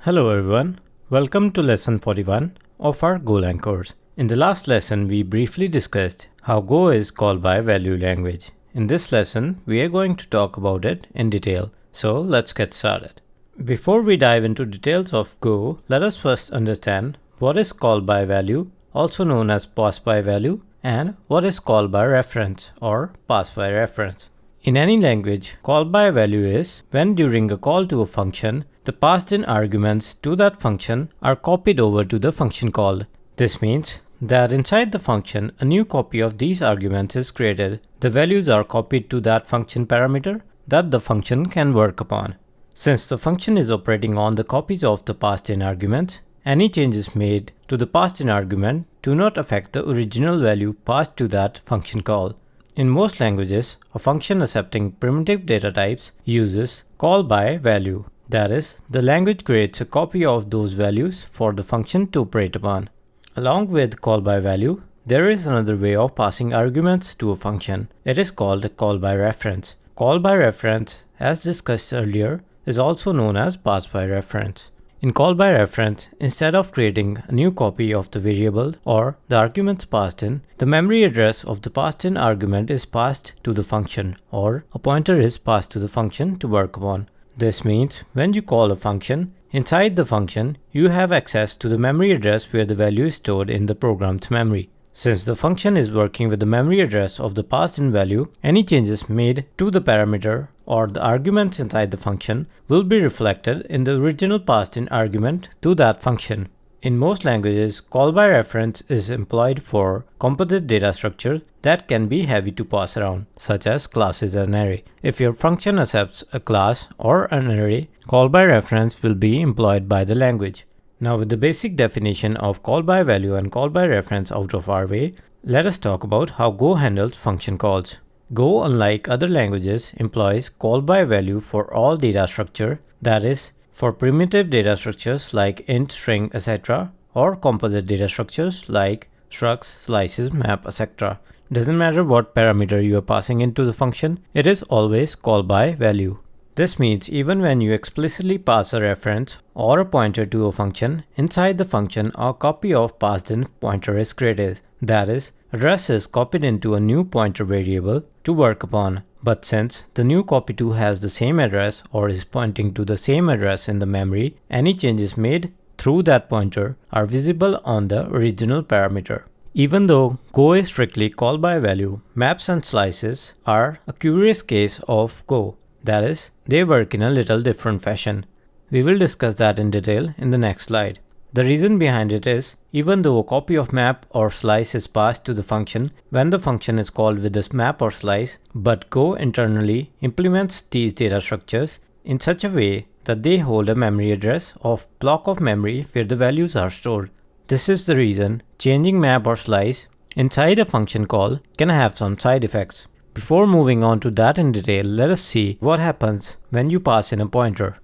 Hello everyone, welcome to lesson 41 of our GoLang course. In the last lesson, we briefly discussed how Go is call by value language. In this lesson, we are going to talk about it in detail. So let's get started. Before we dive into details of Go, let us first understand what is call by value, also known as pass by value, and what is call by reference or pass by reference. In any language, call by value is when during a call to a function, the passed in arguments to that function are copied over to the function called. This means that inside the function, a new copy of these arguments is created. The values are copied to that function parameter that the function can work upon. Since the function is operating on the copies of the passed in arguments, any changes made to the passed in argument do not affect the original value passed to that function call. In most languages, a function accepting primitive data types uses call by value. That is, the language creates a copy of those values for the function to operate upon. Along with call by value, there is another way of passing arguments to a function. It is called call by reference. Call by reference, as discussed earlier, is also known as pass by reference. In call by reference, instead of creating a new copy of the variable or the arguments passed in, the memory address of the passed in argument is passed to the function, or a pointer is passed to the function to work upon. This means when you call a function, inside the function, you have access to the memory address where the value is stored in the program's memory. Since the function is working with the memory address of the passed in value, any changes made to the parameter or the arguments inside the function will be reflected in the original passed in argument to that function. In most languages, call by reference is employed for composite data structures that can be heavy to pass around, such as classes and array. If your function accepts a class or an array, call by reference will be employed by the language. Now, with the basic definition of call by value and call by reference out of our way, let us talk about how Go handles function calls. Go, unlike other languages, employs call by value for all data structure, that is, for primitive data structures like int, string, etc., or composite data structures like structs, slices, map, etc. Doesn't matter what parameter you are passing into the function, it is always call by value. This means even when you explicitly pass a reference or a pointer to a function, inside the function a copy of passed in pointer is created. That is, address is copied into a new pointer variable to work upon. But since the new copy 2 has the same address or is pointing to the same address in the memory, any changes made through that pointer are visible on the original parameter. Even though Go is strictly call by value, maps and slices are a curious case of Go. That is, they work in a little different fashion. We will discuss that in detail in the next slide. The reason behind it is, even though a copy of map or slice is passed to the function when the function is called with this map or slice, but Go internally implements these data structures in such a way that they hold a memory address of block of memory where the values are stored. This is the reason changing map or slice inside a function call can have some side effects. Before moving on to that in detail, let us see what happens when you pass in a pointer.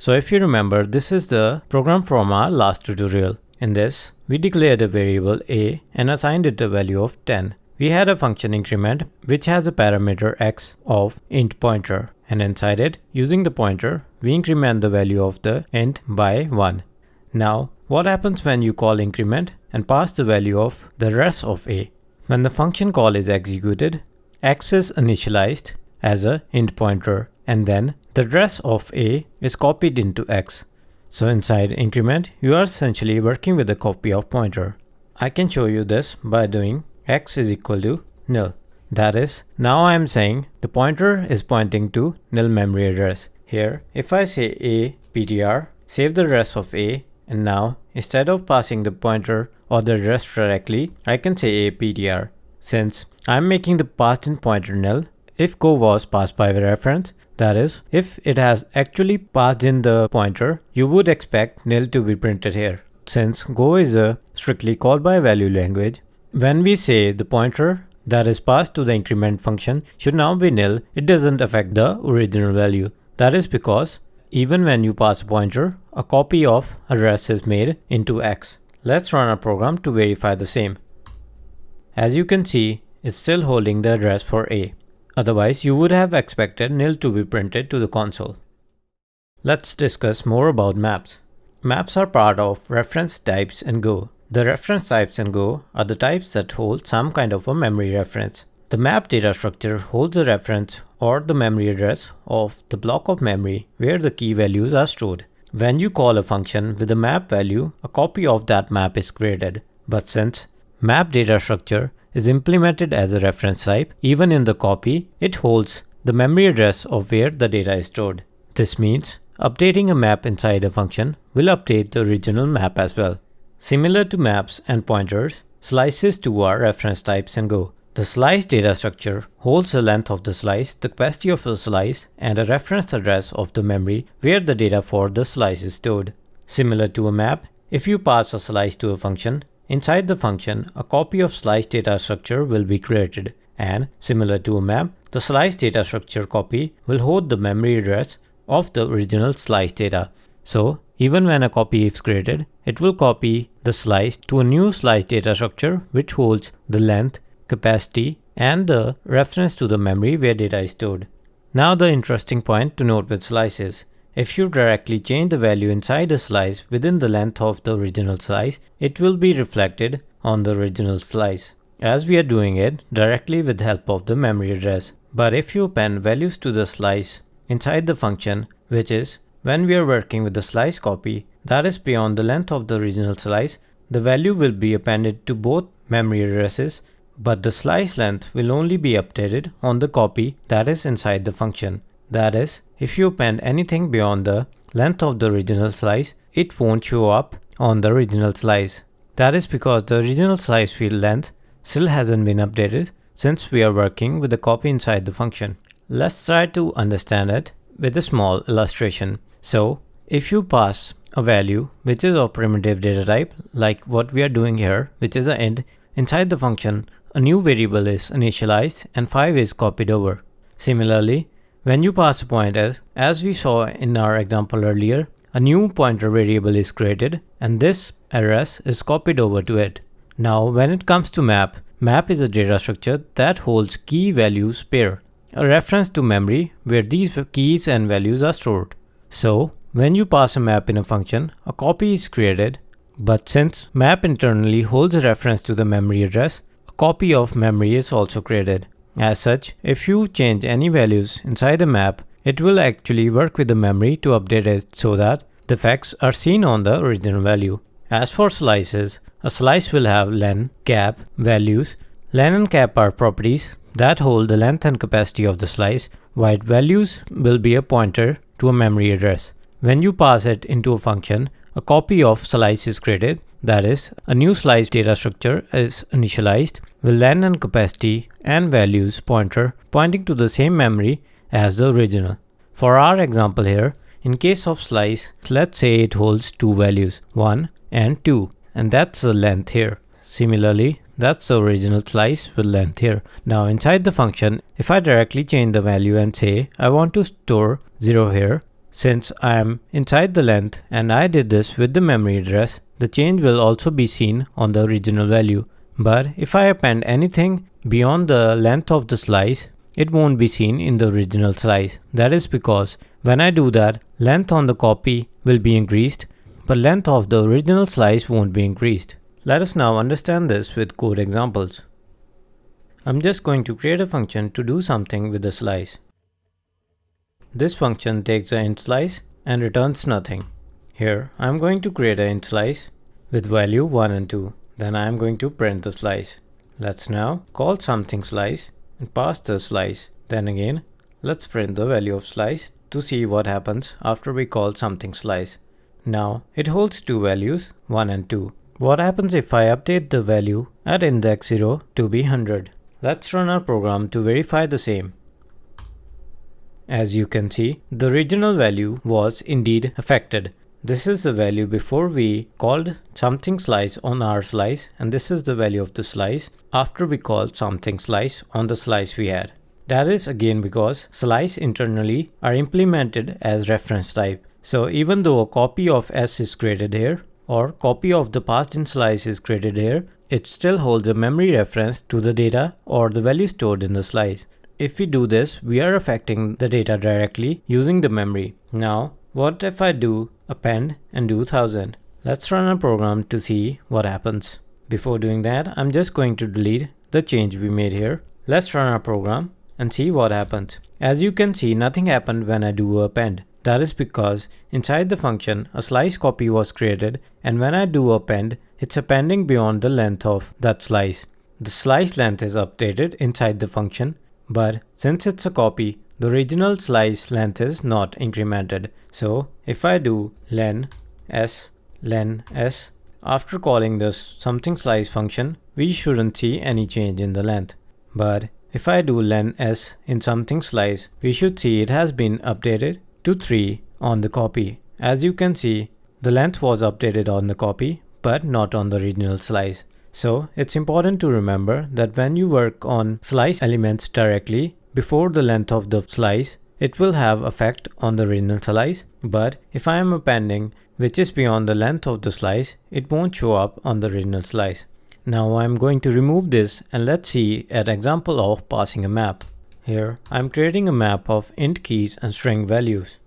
So if you remember, this is the program from our last tutorial. In this, we declared a variable a and assigned it a value of 10. We had a function increment which has a parameter x of int pointer, and inside it, using the pointer, we increment the value of the int by 1. Now, what happens when you call increment and pass the value of the rest of a? When the function call is executed, x is initialized as a int pointer, and then the rest of a is copied into x. So inside increment, you are essentially working with a copy of pointer. I can show you this by doing x is equal to nil. That is, now I am saying the pointer is pointing to nil memory address. Here, if I say a ptr, save the rest of a, and now instead of passing the pointer or the address directly, I can say a ptr. Since I am making the passed in pointer nil, if Go was passed by reference, that is, if it has actually passed in the pointer, you would expect nil to be printed here. Since Go is a strictly call by value language, when we say the pointer that is passed to the increment function should now be nil, it doesn't affect the original value. That is because even when you pass a pointer, a copy of address is made into x. Let's run our program to verify the same. As you can see, it's still holding the address for a. Otherwise, you would have expected nil to be printed to the console. Let's discuss more about maps. Maps are part of reference types in Go. The reference types in Go are the types that hold some kind of a memory reference. The map data structure holds a reference or the memory address of the block of memory where the key values are stored. When you call a function with a map value, a copy of that map is created. But since map data structure is implemented as a reference type, even in the copy, it holds the memory address of where the data is stored. This means updating a map inside a function will update the original map as well. Similar to maps and pointers, slices too are reference types in Go. The slice data structure holds the length of the slice, the capacity of the slice, and a reference address of the memory where the data for the slice is stored. Similar to a map, if you pass a slice to a function, inside the function, a copy of slice data structure will be created. And similar to a map, the slice data structure copy will hold the memory address of the original slice data. So, even when a copy is created, it will copy the slice to a new slice data structure which holds the length, capacity, and the reference to the memory where data is stored. Now the interesting point to note with slices. If you directly change the value inside a slice within the length of the original slice, it will be reflected on the original slice, as we are doing it directly with help of the memory address. But if you append values to the slice inside the function, which is when we are working with the slice copy that is beyond the length of the original slice, the value will be appended to both memory addresses, but the slice length will only be updated on the copy that is inside the function. That is, if you append anything beyond the length of the original slice, it won't show up on the original slice. That is because the original slice field length still hasn't been updated since we are working with the copy inside the function. Let's try to understand it with a small illustration. So, if you pass a value which is of primitive data type, like what we are doing here, which is an int, inside the function, a new variable is initialized and 5 is copied over. Similarly, when you pass a pointer, as we saw in our example earlier, a new pointer variable is created and this address is copied over to it. Now, when it comes to map, map is a data structure that holds key values pair, a reference to memory where these keys and values are stored. So, when you pass a map in a function, a copy is created, but since map internally holds a reference to the memory address, a copy of memory is also created. As such, if you change any values inside a map, it will actually work with the memory to update it so that the facts are seen on the original value. As for slices, a slice will have len, cap, values. Len and cap are properties that hold the length and capacity of the slice, while values will be a pointer to a memory address. When you pass it into a function, a copy of slice is created, that is, a new slice data structure is initialized with len and capacity and values pointer pointing to the same memory as the original. For our example here, in case of slice, let's say it holds two values, 1 and 2, and that's the length here. Similarly, that's the original slice with length here. Now inside the function, if I directly change the value and say I want to store 0 here, since I am inside the length and I did this with the memory address, the change will also be seen on the original value. But if I append anything beyond the length of the slice, it won't be seen in the original slice. That is because when I do that, length on the copy will be increased, but length of the original slice won't be increased. Let us now understand this with code examples. I'm just going to create a function to do something with the slice. This function takes an int slice and returns nothing. Here, I'm going to create an int slice with value 1 and 2. Then I'm going to print the slice. Let's now call something slice and pass the slice. Then again, let's print the value of slice to see what happens after we call something slice. Now, it holds two values, 1 and 2. What happens if I update the value at index 0 to be 100? Let's run our program to verify the same. As you can see, the original value was indeed affected. This is the value before we called something slice on our slice, and this is the value of the slice after we called something slice on the slice we had. That is again because slice internally are implemented as reference type. So even though a copy of s is created here or copy of the passed in slice is created here, it still holds a memory reference to the data or the value stored in the slice. If we do this, we are affecting the data directly using the memory. Now, What if I do append and do 1000? Let's run a program to see what happens. Before doing that, I'm just going to delete the change we made here. Let's run our program and see what happens. As you can see, nothing happened when I do append. That is because inside the function, a slice copy was created, and when I do append, it's appending beyond the length of that slice. The slice length is updated inside the function, but since it's a copy, the original slice length is not incremented. So if I do len s, after calling this something slice function, we shouldn't see any change in the length. But if I do len s in something slice, we should see it has been updated to 3 on the copy. As you can see, the length was updated on the copy, but not on the original slice. So it's important to remember that when you work on slice elements directly before the length of the slice, it will have effect on the original slice. But if I am appending which is beyond the length of the slice, it won't show up on the original slice. Now I'm going to remove this and let's see an example of passing a map. Here I'm creating a map of int keys and string values.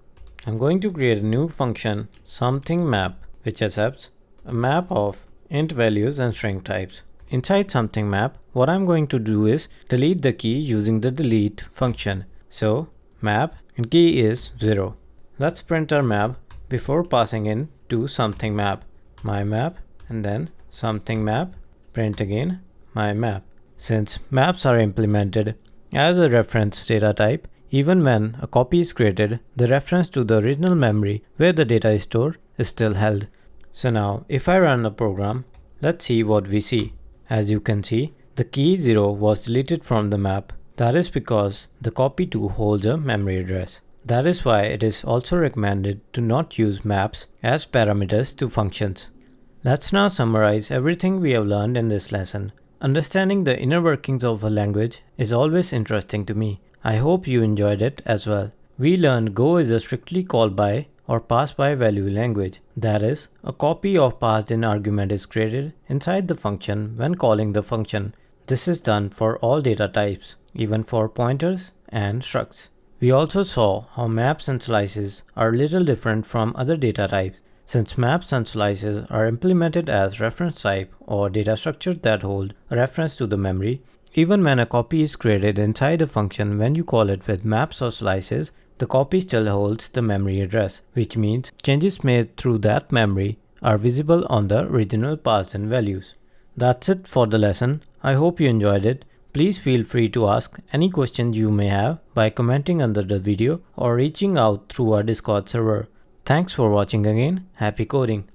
I'm going to create a new function something map which accepts a map of int values and string types. Inside something map, what I'm going to do is delete the key using the delete function. So map and key is 0. Let's print our map before passing in to something map, my map, and then something map, print again my map. Since maps are implemented as a reference data type, even when a copy is created, the reference to the original memory where the data is stored is still held. So now if I run a program, let's see what we see. As you can see, the key 0 was deleted from the map. That is because the copy 2 holds a memory address. That is why it is also recommended to not use maps as parameters to functions. Let's now summarize everything we have learned in this lesson. Understanding the inner workings of a language is always interesting to me. I hope you enjoyed it as well. We learned Go is a strictly call by or pass by value language. That is, a copy of passed in argument is created inside the function when calling the function. This is done for all data types, even for pointers and structs. We also saw how maps and slices are a little different from other data types, since maps and slices are implemented as reference type or data structures that hold a reference to the memory. Even when a copy is created inside a function, when you call it with maps or slices, the copy still holds the memory address, which means changes made through that memory are visible on the original passed in values. That's it for the lesson. I hope you enjoyed it. Please feel free to ask any questions you may have by commenting under the video or reaching out through our Discord server. Thanks for watching again. Happy coding!